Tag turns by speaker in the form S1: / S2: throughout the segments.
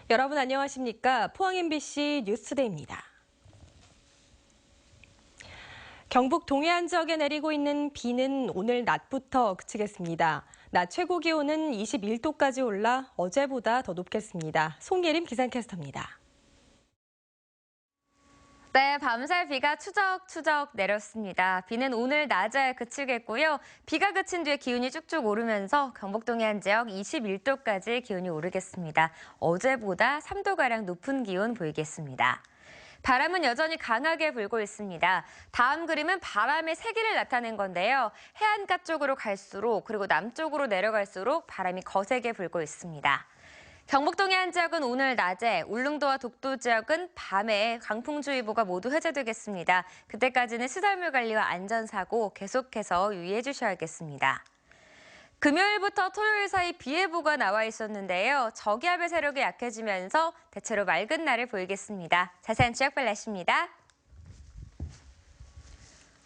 S1: 여러분 안녕하십니까? 포항 MBC 뉴스투데이입니다. 경북 동해안 지역에 내리고 있는 비는 오늘 낮부터 그치겠습니다. 낮 최고 기온은 21도까지 올라 어제보다 더 높겠습니다. 송예림 기상캐스터입니다.
S2: 네, 밤새 비가 추적추적 내렸습니다. 비는 오늘 낮에 그치겠고요. 비가 그친 뒤에 기온이 쭉쭉 오르면서 경북 동해안 지역 21도까지 기온이 오르겠습니다. 어제보다 3도가량 높은 기온 보이겠습니다. 바람은 여전히 강하게 불고 있습니다. 다음 그림은 바람의 세기를 나타낸 건데요. 해안가 쪽으로 갈수록 그리고 남쪽으로 내려갈수록 바람이 거세게 불고 있습니다. 경북 동해안 지역은 오늘 낮에, 울릉도와 독도 지역은 밤에 강풍주의보가 모두 해제되겠습니다. 그때까지는 시설물 관리와 안전사고 계속해서 유의해 주셔야겠습니다. 금요일부터 토요일 사이 비 예보가 나와 있었는데요. 저기압의 세력이 약해지면서 대체로 맑은 날을 보이겠습니다. 자세한 지역별 날씨입니다.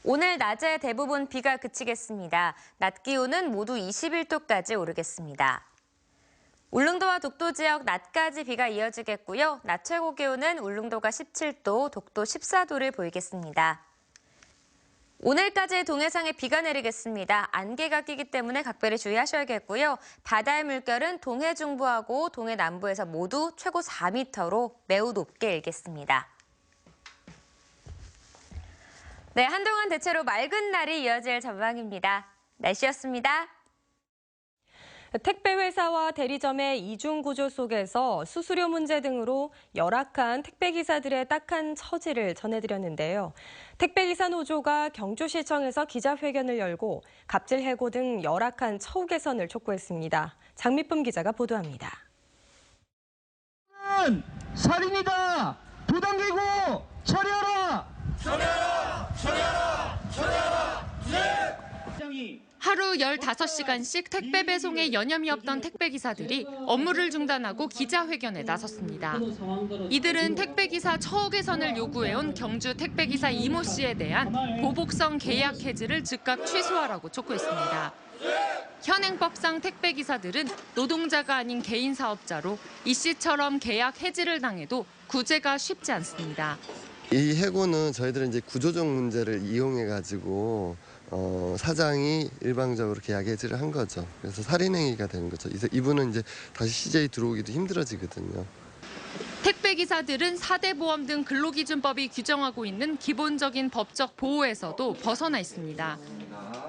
S2: 오늘 낮에 대부분 비가 그치겠습니다. 낮 기온은 모두 21도까지 오르겠습니다. 울릉도와 독도 지역 낮까지 비가 이어지겠고요. 낮 최고 기온은 울릉도가 17도, 독도 14도를 보이겠습니다. 오늘까지 동해상에 비가 내리겠습니다. 안개가 끼기 때문에 각별히 주의하셔야겠고요. 바다의 물결은 동해 중부하고 동해 남부에서 모두 최고 4m로 매우 높게 일겠습니다. 네, 한동안 대체로 맑은 날이 이어질 전망입니다. 날씨였습니다.
S1: 택배 회사와 대리점의 이중 구조 속에서 수수료 문제 등으로 열악한 택배 기사들의 딱한 처지를 전해드렸는데요. 택배 기사 노조가 경주시청에서 기자회견을 열고 갑질 해고 등 열악한 처우 개선을 촉구했습니다. 장미쁨 기자가 보도합니다.
S3: 살인이다. 부당기고 처리하라.
S4: 처리하라! 처리하라! 처리하라!
S5: 하루 15시간씩 택배 배송에 여념이 없던 택배기사들이 업무를 중단하고 기자회견에 나섰습니다. 이들은 택배기사 처우 개선을 요구해온 경주 택배기사 이모 씨에 대한 보복성 계약 해지를 즉각 취소하라고 촉구했습니다. 현행법상 택배기사들은 노동자가 아닌 개인 사업자로 이 씨처럼 계약 해지를 당해도 구제가 쉽지 않습니다.
S6: 이 해고는 저희들은 이제 구조적 문제를 이용해가지고 사장이 일방적으로 계약 해지를 한 거죠. 그래서 살인행위가 되는 거죠. 이분은 이제 다시 CJ 들어오기도 힘들어지거든요.
S5: 택배기사들은 4대 보험 등 근로기준법이 규정하고 있는 기본적인 법적 보호에서도 벗어나 있습니다.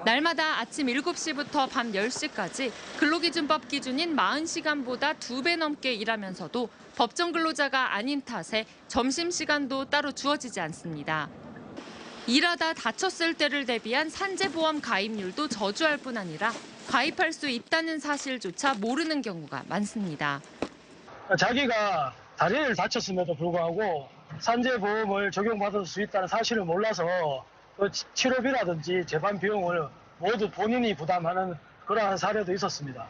S5: 날마다 아침 7시부터 밤 10시까지 근로기준법 기준인 40시간보다 2배 넘게 일하면서도 법정 근로자가 아닌 탓에 점심시간도 따로 주어지지 않습니다. 일하다 다쳤을 때를 대비한 산재보험 가입률도 저조할 뿐 아니라 가입할 수 있다는 사실조차 모르는 경우가 많습니다.
S3: 자기가 다리를 다쳤음에도 불구하고 산재보험을 적용받을 수 있다는 사실을 몰라서 그 치료비라든지 재반 비용을 모두 본인이 부담하는 그러한 사례도 있었습니다.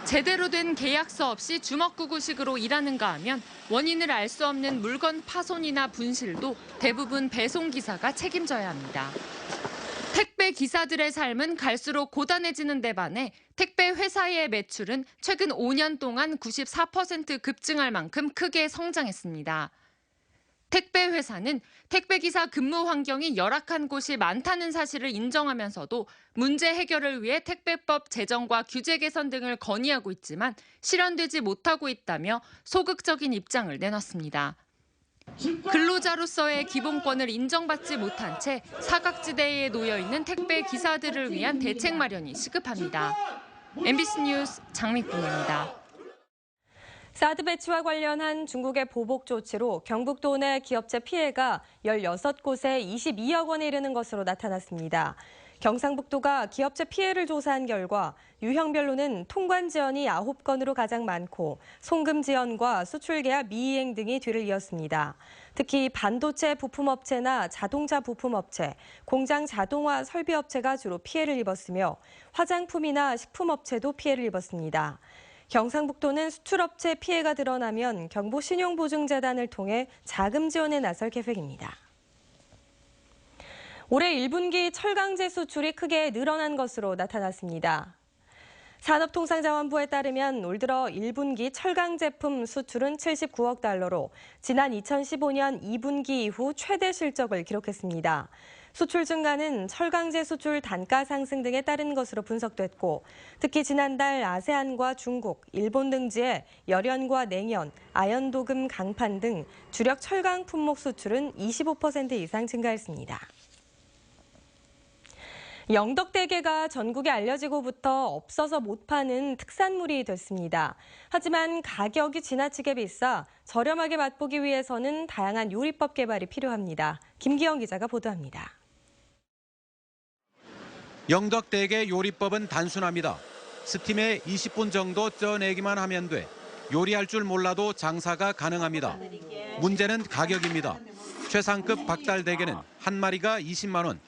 S5: 제대로 된 계약서 없이 주먹구구식으로 일하는가 하면 원인을 알 수 없는 물건 파손이나 분실도 대부분 배송기사가 책임져야 합니다. 택배 기사들의 삶은 갈수록 고단해지는 데 반해 택배 회사의 매출은 최근 5년 동안 94% 급증할 만큼 크게 성장했습니다. 택배 회사는 택배기사 근무 환경이 열악한 곳이 많다는 사실을 인정하면서도 문제 해결을 위해 택배법 제정과 규제 개선 등을 건의하고 있지만 실현되지 못하고 있다며 소극적인 입장을 내놨습니다. 근로자로서의 기본권을 인정받지 못한 채 사각지대에 놓여 있는 택배 기사들을 위한 대책 마련이 시급합니다. MBC 뉴스 장미쁨입니다.
S1: 사드 배치와 관련한 중국의 보복 조치로 경북도 내 기업체 피해가 16곳에 22억 원에 이르는 것으로 나타났습니다. 경상북도가 기업체 피해를 조사한 결과 유형별로는 통관 지연이 9건으로 가장 많고 송금 지연과 수출 계약 미이행 등이 뒤를 이었습니다. 특히 반도체 부품업체나 자동차 부품업체, 공장 자동화 설비업체가 주로 피해를 입었으며 화장품이나 식품업체도 피해를 입었습니다. 경상북도는 수출업체 피해가 드러나면 경부신용보증재단을 통해 자금 지원에 나설 계획입니다. 올해 1분기 철강제 수출이 크게 늘어난 것으로 나타났습니다. 산업통상자원부에 따르면 올 들어 1분기 철강 제품 수출은 79억 달러로 지난 2015년 2분기 이후 최대 실적을 기록했습니다. 수출 증가는 철강제 수출 단가 상승 등에 따른 것으로 분석됐고 특히 지난달 아세안과 중국, 일본 등지의 열연과 냉연, 아연도금 강판 등 주력 철강 품목 수출은 25% 이상 증가했습니다. 영덕대게가 전국에 알려지고부터 없어서 못 파는 특산물이 됐습니다. 하지만 가격이 지나치게 비싸 저렴하게 맛보기 위해서는 다양한 요리법 개발이 필요합니다. 김기영 기자가 보도합니다.
S7: 영덕대게 요리법은 단순합니다. 스팀에 20분 정도 쪄내기만 하면 돼 요리할 줄 몰라도 장사가 가능합니다. 문제는 가격입니다. 최상급 박달대게는 한 마리가 20만 원,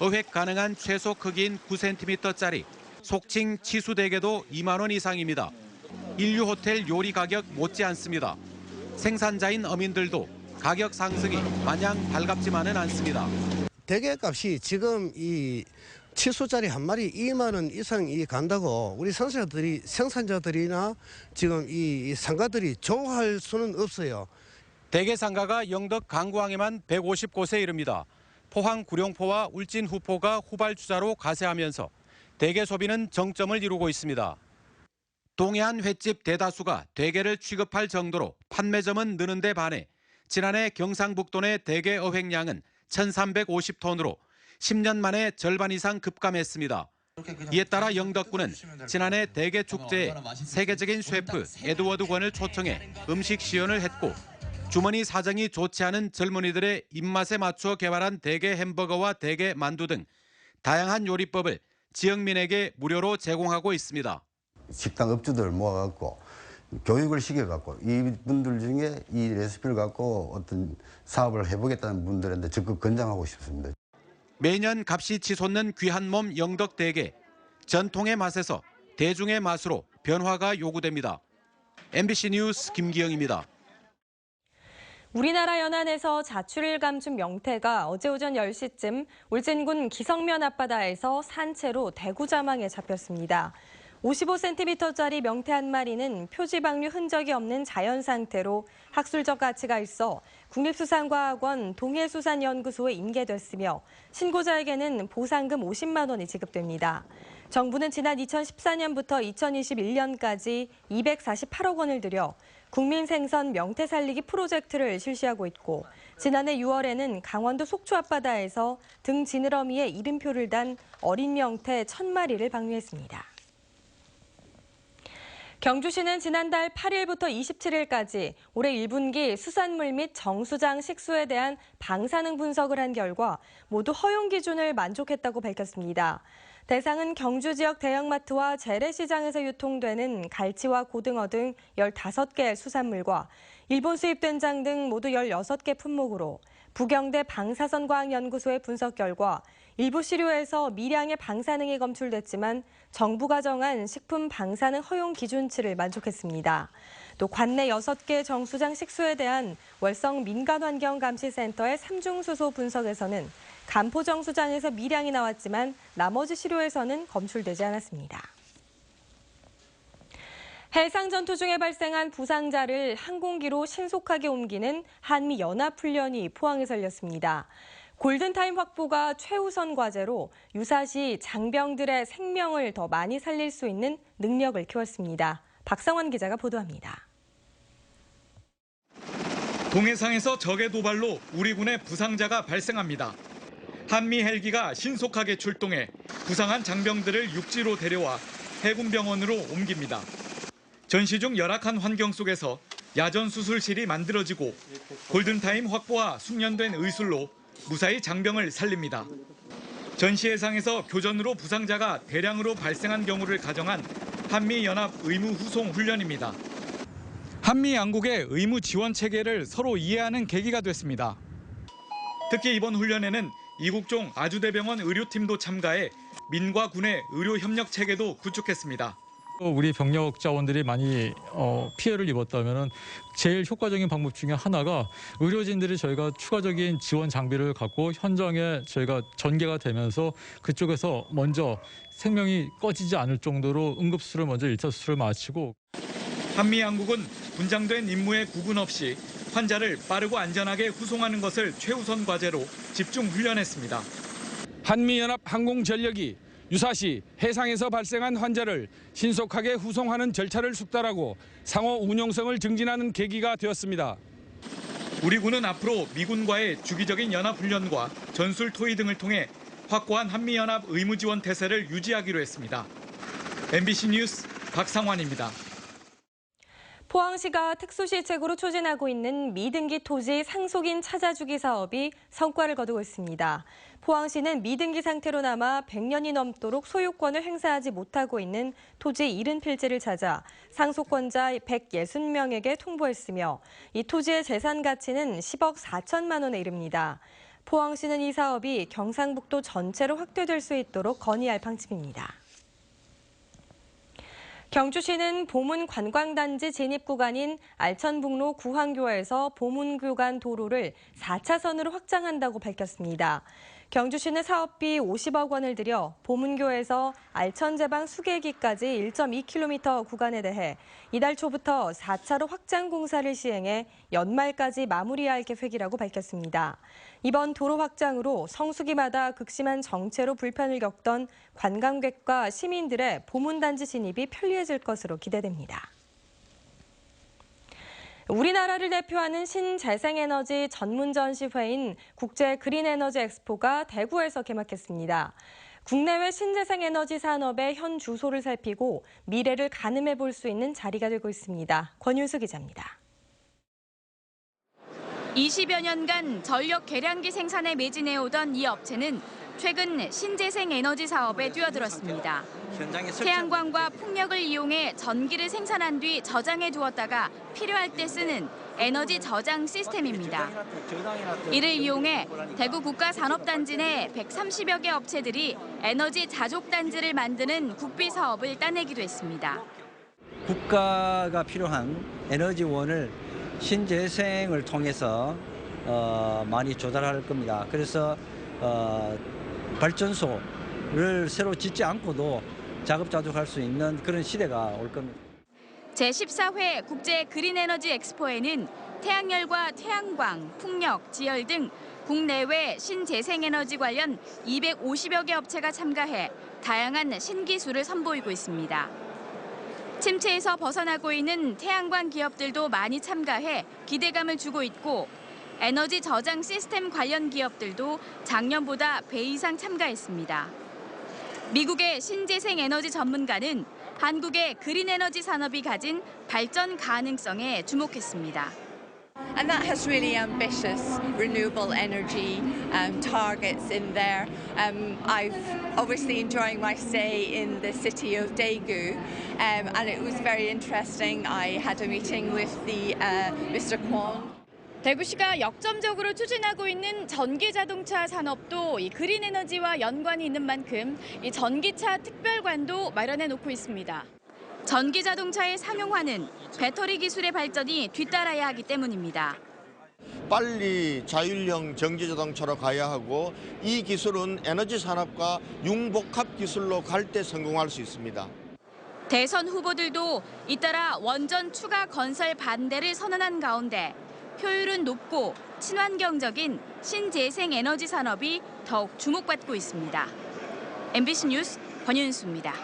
S7: 어획 가능한 최소 크기인 9cm짜리 속칭 치수대게도 2만 원 이상입니다. 인류 호텔 요리 가격 못지않습니다. 생산자인 어민들도 가격 상승이 마냥 달갑지만은 않습니다.
S8: 대게값이 지금 이 치수짜리 한 마리 2만 원 이상이 간다고 우리 생산자들이나 지금 이 상가들이 좋아할 수는 없어요.
S7: 대게 상가가 영덕 강구항에만 150곳에 이릅니다. 포항 구룡포와 울진 후포가 후발주자로 가세하면서 대게 소비는 정점을 이루고 있습니다. 동해안 횟집 대다수가 대게를 취급할 정도로 판매점은 느는 데 반해 지난해 경상북도 내 대게 어획량은 1,350톤으로 10년 만에 절반 이상 급감했습니다. 이에 따라 영덕군은 지난해 대게 축제에 세계적인 셰프 에드워드 권을 초청해 음식 시연을 했고 주머니 사정이 좋지 않은 젊은이들의 입맛에 맞춰 개발한 대게 햄버거와 대게 만두 등 다양한 요리법을 지역민에게 무료로 제공하고 있습니다.
S9: 식당 업주들을 모아갖고 교육을 시켜갖고 이분들 중에 이 레시피를 갖고 어떤 사업을 해보겠다는 분들한테 적극 권장하고 싶습니다.
S7: 매년 값이 치솟는 귀한 몸 영덕대게. 전통의 맛에서 대중의 맛으로 변화가 요구됩니다. MBC 뉴스 김기영입니다.
S1: 우리나라 연안에서 자출을 감춘 명태가 어제 오전 10시쯤 울진군 기성면 앞바다에서 산채로 대구자망에 잡혔습니다. 55cm짜리 명태 한 마리는 표지방류 흔적이 없는 자연 상태로 학술적 가치가 있어 국립수산과학원 동해수산연구소에 인계됐으며 신고자에게는 보상금 50만 원이 지급됩니다. 정부는 지난 2014년부터 2021년까지 248억 원을 들여 국민생선 명태 살리기 프로젝트를 실시하고 있고 지난해 6월에는 강원도 속초 앞바다에서 등 지느러미에 이름표를 단 어린 명태 1,000마리를 방류했습니다. 경주시는 지난달 8일부터 27일까지 올해 1분기 수산물 및 정수장 식수에 대한 방사능 분석을 한 결과 모두 허용 기준을 만족했다고 밝혔습니다. 대상은 경주 지역 대형마트와 재래시장에서 유통되는 갈치와 고등어 등 15개 수산물과 일본 수입 된장 등 모두 16개 품목으로 부경대 방사선과학연구소의 분석 결과 일부 시료에서 미량의 방사능이 검출됐지만 정부가 정한 식품 방사능 허용 기준치를 만족했습니다. 또 관내 6개 정수장 식수에 대한 월성 민간환경감시센터의 삼중수소 분석에서는 간포 정수장에서 미량이 나왔지만 나머지 시료에서는 검출되지 않았습니다. 해상 전투 중에 발생한 부상자를 항공기로 신속하게 옮기는 한미 연합훈련이 포항에서 열렸습니다. 골든타임 확보가 최우선 과제로 유사시 장병들의 생명을 더 많이 살릴 수 있는 능력을 키웠습니다. 박상원 기자가 보도합니다.
S10: 동해상에서 적의 도발로 우리 군의 부상자가 발생합니다. 한미 헬기가 신속하게 출동해 부상한 장병들을 육지로 데려와 해군병원으로 옮깁니다. 전시 중 열악한 환경 속에서 야전 수술실이 만들어지고 골든타임 확보와 숙련된 의술로 무사히 장병을 살립니다. 전시 해상에서 교전으로 부상자가 대량으로 발생한 경우를 가정한 한미연합 의무 후송 훈련입니다. 한미 양국의 의무 지원 체계를 서로 이해하는 계기가 됐습니다. 특히 이번 훈련에는 이국종 아주대병원 의료팀도 참가해 민과 군의 의료 협력 체계도 구축했습니다.
S11: 우리 병력 자원들이 많이 피해를 입었다면 제일 효과적인 방법 중에 하나가 의료진들이 저희가 추가적인 지원 장비를 갖고 현장에 저희가 전개가 되면서 그쪽에서 먼저 생명이 꺼지지 않을 정도로 응급수술을 먼저 1차 수술을 마치고
S10: 한미 양국은 분장된 임무에 구분 없이 환자를 빠르고 안전하게 후송하는 것을 최우선 과제로 집중 훈련했습니다.
S12: 한미연합 항공전력이 유사시 해상에서 발생한 환자를 신속하게 후송하는 절차를 숙달하고 상호 운용성을 증진하는 계기가 되었습니다.
S10: 우리 군은 앞으로 미군과의 주기적인 연합훈련과 전술 토의 등을 통해 확고한 한미연합 의무지원 태세를 유지하기로 했습니다. MBC 뉴스 박상환입니다.
S1: 포항시가 특수시책으로 추진하고 있는 미등기 토지 상속인 찾아주기 사업이 성과를 거두고 있습니다. 포항시는 미등기 상태로 남아 100년이 넘도록 소유권을 행사하지 못하고 있는 토지 70필지를 찾아 상속권자 160명에게 통보했으며 이 토지의 재산 가치는 10억 4천만 원에 이릅니다. 포항시는 이 사업이 경상북도 전체로 확대될 수 있도록 건의할 방침입니다. 경주시는 보문 관광단지 진입 구간인 알천북로 구황교에서 보문교 간 도로를 4차선으로 확장한다고 밝혔습니다. 경주시는 사업비 50억 원을 들여 보문교에서 알천제방 수계기까지 1.2km 구간에 대해 이달 초부터 4차로 확장 공사를 시행해 연말까지 마무리할 계획이라고 밝혔습니다. 이번 도로 확장으로 성수기마다 극심한 정체로 불편을 겪던 관광객과 시민들의 보문단지 진입이 편리해질 것으로 기대됩니다. 우리나라를 대표하는 신재생에너지 전문 전시회인 국제 그린에너지 엑스포가 대구에서 개막했습니다. 국내외 신재생에너지 산업의 현 주소를 살피고 미래를 가늠해 볼 수 있는 자리가 되고 있습니다. 권윤수 기자입니다.
S13: 20여 년간 전력 계량기 생산에 매진해오던 이 업체는 최근 신재생 에너지 사업에 뛰어들었습니다. 태양광과 풍력을 이용해 전기를 생산한 뒤 저장해 두었다가 필요할 때 쓰는 에너지 저장 시스템입니다. 이를 이용해 대구 국가산업단지 내 130여 개 업체들이 에너지 자족단지를 만드는 국비 사업을 따내기도 했습니다.
S14: 국가가 필요한 에너지원을 신재생을 통해서 많이 조달할 겁니다. 그래서 발전소를 새로 짓지 않고도 자급자족할 수 있는 그런 시대가 올 겁니다.
S13: 제14회 국제 그린에너지 엑스포에는 태양열과 태양광, 풍력, 지열 등 국내외 신재생에너지 관련 250여 개 업체가 참가해 다양한 신기술을 선보이고 있습니다. 침체에서 벗어나고 있는 태양광 기업들도 많이 참가해 기대감을 주고 있고 에너지 저장 시스템 관련 기업들도 작년보다 배 이상 참가했습니다. 미국의 신재생 에너지 전문가는 한국의 그린 에너지 산업이 가진 발전 가능성에 주목했습니다.
S15: And that has really ambitious renewable energy targets in there. I've obviously enjoying my stay in the city of Daegu, and it was very interesting. I had a meeting with the Mr. Kwon.
S13: 대구시가 역점적으로 추진하고 있는 전기자동차 산업도 이 그린 에너지와 연관이 있는 만큼 이 전기차 특별관도 마련해 놓고 있습니다. 전기자동차의 상용화는 배터리 기술의 발전이 뒤따라야 하기 때문입니다.
S16: 빨리 자율형 전기자동차로 가야 하고 이 기술은 에너지 산업과 융복합 기술로 갈 때 성공할 수 있습니다.
S13: 대선 후보들도 잇따라 원전 추가 건설 반대를 선언한 가운데 효율은 높고 친환경적인 신재생 에너지 산업이 더욱 주목받고 있습니다. MBC 뉴스 권윤수입니다.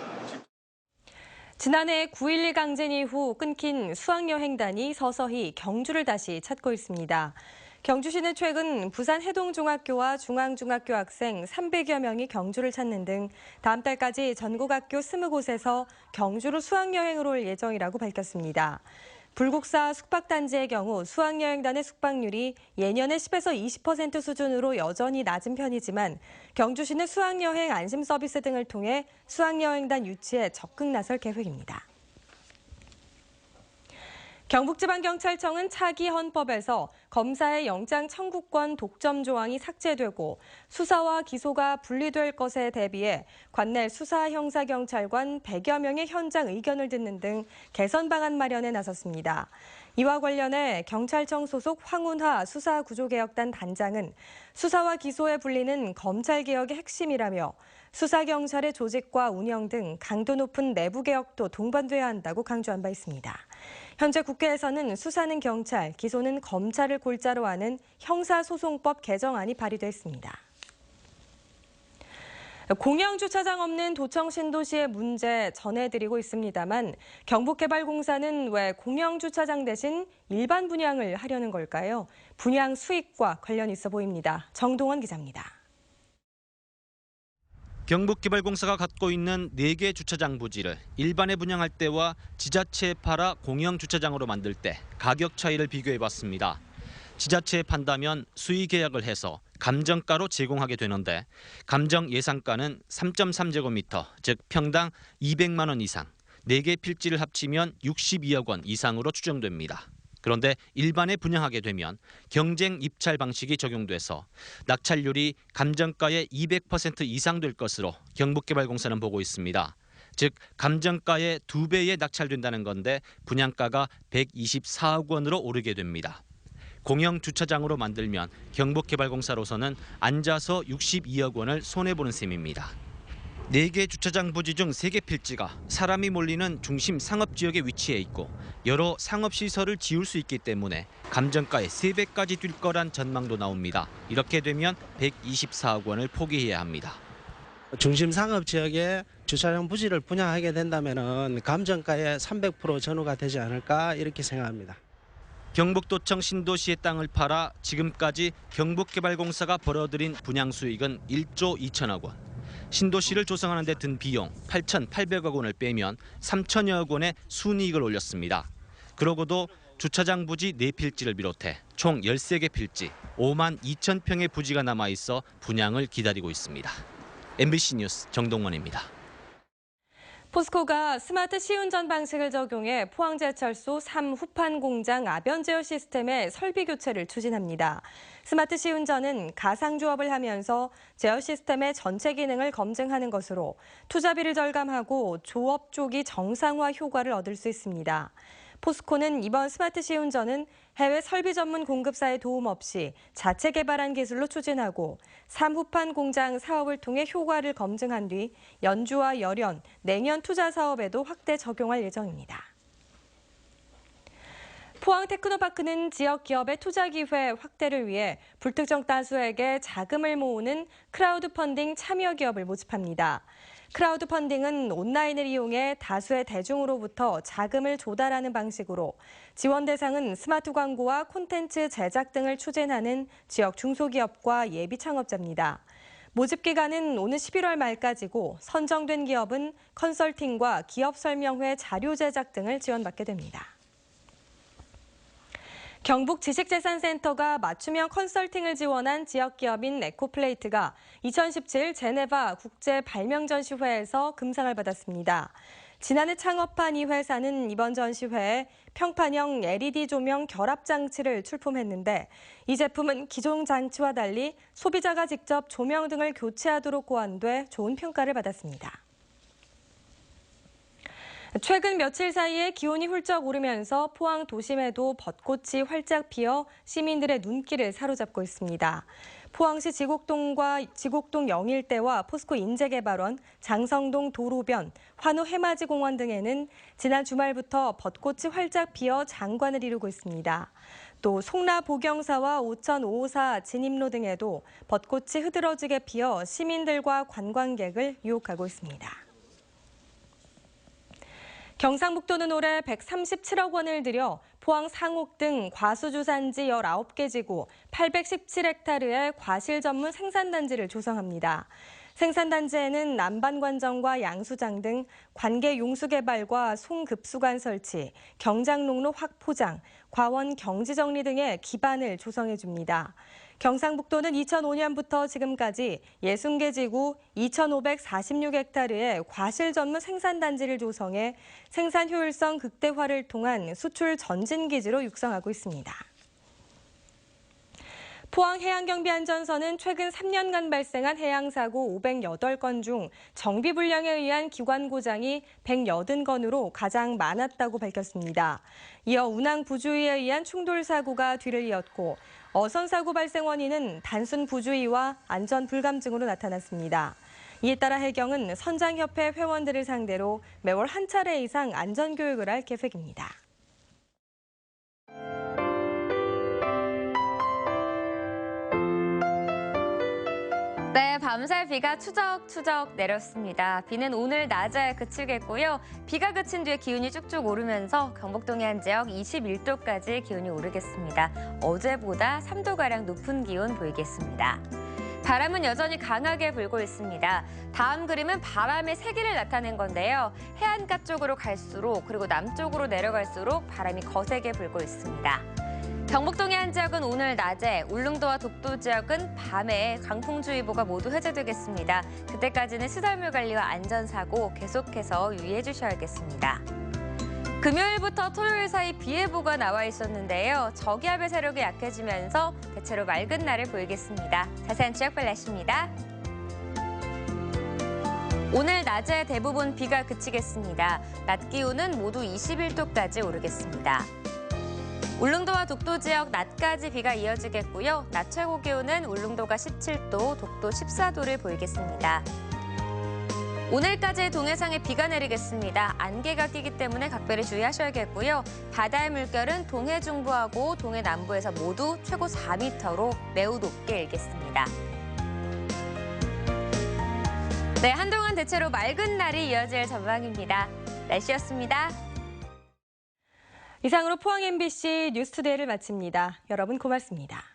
S1: 지난해 9.11 강진 이후 끊긴 수학여행단이 서서히 경주를 다시 찾고 있습니다. 경주시는 최근 부산 해동중학교와 중앙중학교 학생 300여 명이 경주를 찾는 등 다음 달까지 전국 학교 20곳에서 경주로 수학여행을 올 예정이라고 밝혔습니다. 불국사 숙박단지의 경우 수학여행단의 숙박률이 예년의 10에서 20% 수준으로 여전히 낮은 편이지만 경주시는 수학여행 안심 서비스 등을 통해 수학여행단 유치에 적극 나설 계획입니다. 경북지방경찰청은 차기 헌법에서 검사의 영장 청구권 독점 조항이 삭제되고 수사와 기소가 분리될 것에 대비해 관내 수사형사경찰관 100여 명의 현장 의견을 듣는 등 개선 방안 마련에 나섰습니다. 이와 관련해 경찰청 소속 황운하 수사구조개혁단 단장은 수사와 기소에 분리는 검찰개혁의 핵심이라며 수사경찰의 조직과 운영 등 강도 높은 내부 개혁도 동반돼야 한다고 강조한 바 있습니다. 현재 국회에서는 수사는 경찰, 기소는 검찰을 골자로 하는 형사소송법 개정안이 발의됐습니다. 공영주차장 없는 도청 신도시의 문제 전해드리고 있습니다만 경북개발공사는 왜 공영주차장 대신 일반 분양을 하려는 걸까요? 분양 수익과 관련이 있어 보입니다. 정동원 기자입니다.
S17: 경북개발공사가 갖고 있는 4개 주차장 부지를 일반에 분양할 때와 지자체에 팔아 공영주차장으로 만들 때 가격 차이를 비교해봤습니다. 지자체에 판다면 수의 계약을 해서 감정가로 제공하게 되는데 감정 예상가는 3.3제곱미터, 즉 평당 200만 원 이상, 4개 필지를 합치면 62억 원 이상으로 추정됩니다. 그런데 일반에 분양하게 되면 경쟁 입찰 방식이 적용돼서 낙찰률이 감정가의 200% 이상 될 것으로 경북개발공사는 보고 있습니다. 즉 감정가의 2배에 낙찰된다는 건데 분양가가 124억 원으로 오르게 됩니다. 공영주차장으로 만들면 경북개발공사로서는 앉아서 62억 원을 손해보는 셈입니다. 4개 주차장 부지 중 3개 필지가 사람이 몰리는 중심 상업지역에 위치해 있고 여러 상업시설을 지을 수 있기 때문에 감정가의 3배까지 뛸 거란 전망도 나옵니다. 이렇게 되면 124억 원을 포기해야 합니다.
S18: 중심 상업지역에 주차장 부지를 분양하게 된다면 감정가의 300% 전후가 되지 않을까 이렇게 생각합니다.
S17: 경북도청 신도시의 땅을 팔아 지금까지 경북개발공사가 벌어들인 분양 수익은 1조 2천억 원. 신도시를 조성하는 데 든 비용 8,800억 원을 빼면 3천여억 원의 순이익을 올렸습니다. 그러고도 주차장 부지 4필지를 비롯해 총 13개 필지, 5만 2천 평의 부지가 남아있어 분양을 기다리고 있습니다. MBC 뉴스 정동원입니다.
S1: 포스코가 스마트 시운전 방식을 적용해 포항제철소 3후판 공장 아변 제어 시스템의 설비 교체를 추진합니다. 스마트 시운전은 가상조업을 하면서 제어 시스템의 전체 기능을 검증하는 것으로 투자비를 절감하고 조업 조기 정상화 효과를 얻을 수 있습니다. 포스코는 이번 스마트 시운전은 해외 설비 전문 공급사의 도움 없이 자체 개발한 기술로 추진하고 3후판 공장 사업을 통해 효과를 검증한 뒤 연주와 열연, 냉연 투자 사업에도 확대 적용할 예정입니다. 포항 테크노파크는 지역 기업의 투자 기회 확대를 위해 불특정 다수에게 자금을 모으는 크라우드 펀딩 참여 기업을 모집합니다. 크라우드 펀딩은 온라인을 이용해 다수의 대중으로부터 자금을 조달하는 방식으로 지원 대상은 스마트 광고와 콘텐츠 제작 등을 추진하는 지역 중소기업과 예비 창업자입니다. 모집 기간은 오는 11월 말까지고 선정된 기업은 컨설팅과 기업 설명회 자료 제작 등을 지원받게 됩니다. 경북지식재산센터가 맞춤형 컨설팅을 지원한 지역기업인 에코플레이트가 2017 제네바 국제발명전시회에서 금상을 받았습니다. 지난해 창업한 이 회사는 이번 전시회에 평판형 LED 조명 결합장치를 출품했는데 이 제품은 기존 장치와 달리 소비자가 직접 조명 등을 교체하도록 고안돼 좋은 평가를 받았습니다. 최근 며칠 사이에 기온이 훌쩍 오르면서 포항 도심에도 벚꽃이 활짝 피어 시민들의 눈길을 사로잡고 있습니다. 포항시 지곡동 영일대와 포스코 인재개발원, 장성동 도로변, 환우 해맞이공원 등에는 지난 주말부터 벚꽃이 활짝 피어 장관을 이루고 있습니다. 또 송라 보경사와 오천 554 진입로 등에도 벚꽃이 흐드러지게 피어 시민들과 관광객을 유혹하고 있습니다. 경상북도는 올해 137억 원을 들여 포항 상옥 등 과수주산지 19개 지구 817헥타르의 과실 전문 생산단지를 조성합니다. 생산단지에는 난반관정과 양수장 등 관계 용수 개발과 송급수관 설치, 경장롱로 확포장, 과원 경지정리 등의 기반을 조성해 줍니다. 경상북도는 2005년부터 지금까지 60개 지구 2,546헥타르의 과실 전문 생산단지를 조성해 생산 효율성 극대화를 통한 수출 전진기지로 육성하고 있습니다. 포항해양경비안전서는 최근 3년간 발생한 해양사고 508건 중 정비불량에 의한 기관 고장이 180건으로 가장 많았다고 밝혔습니다. 이어 운항 부주의에 의한 충돌사고가 뒤를 이었고 어선사고 발생 원인은 단순 부주의와 안전 불감증으로 나타났습니다. 이에 따라 해경은 선장협회 회원들을 상대로 매월 한 차례 이상 안전교육을 할 계획입니다.
S2: 네, 밤새 비가 추적추적 내렸습니다. 비는 오늘 낮에 그치겠고요. 비가 그친 뒤에 기온이 쭉쭉 오르면서 경북동해 한 지역 21도까지 기온이 오르겠습니다. 어제보다 3도가량 높은 기온 보이겠습니다. 바람은 여전히 강하게 불고 있습니다. 다음 그림은 바람의 세기를 나타낸 건데요. 해안가 쪽으로 갈수록 그리고 남쪽으로 내려갈수록 바람이 거세게 불고 있습니다. 경북동해 한 지역은 오늘 낮에, 울릉도와 독도 지역은 밤에 강풍주의보가 모두 해제되겠습니다. 그때까지는 시설물 관리와 안전사고 계속해서 유의해 주셔야겠습니다. 금요일부터 토요일 사이 비 예보가 나와 있었는데요. 저기압의 세력이 약해지면서 대체로 맑은 날을 보이겠습니다. 자세한 지역별 날씨입니다. 오늘 낮에 대부분 비가 그치겠습니다. 낮 기온은 모두 21도까지 오르겠습니다. 울릉도와 독도 지역 낮까지 비가 이어지겠고요. 낮 최고 기온은 울릉도가 17도, 독도 14도를 보이겠습니다. 오늘까지 동해상에 비가 내리겠습니다. 안개가 끼기 때문에 각별히 주의하셔야겠고요. 바다의 물결은 동해 중부하고 동해 남부에서 모두 최고 4m로 매우 높게 일겠습니다. 네, 한동안 대체로 맑은 날이 이어질 전망입니다. 날씨였습니다.
S1: 이상으로 포항 MBC 뉴스투데이를 마칩니다. 여러분 고맙습니다.